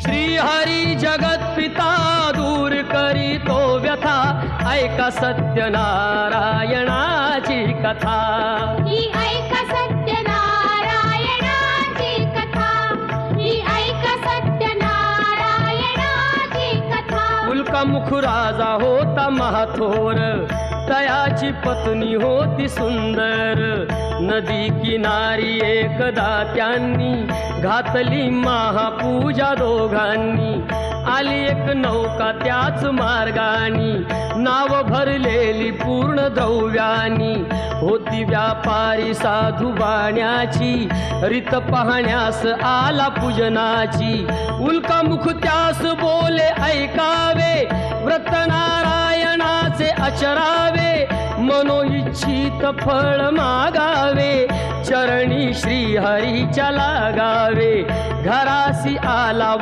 श्री हरी जगत पिता दूर करी तो व्यथा, ऐका सत्यनारायणाची कथा। ही ऐका सत्यनारायणाची कथा, ही ऐका सत्यनारायणाची कथा। उल्कामुख राजा होता महाथोर, तयाची पत्नी होती सुंदर। नदी किनारी एकदा त्यांनी घातली महापूजा दोघांनी। आली एक नौका त्याच मार्गानी, नाव भरलेली पूर्ण द्रव्यानी। होती व्यापारी साधू बाण्याची, रीत पाहण्यास आला पूजनाची। उल्कामुख त्यास बोले ऐकावे, व्रत नारायणाचे आचरावे। मनोइच्छित फळ मागावे, चरणी श्री हरीच्या लागावे। घरासी आला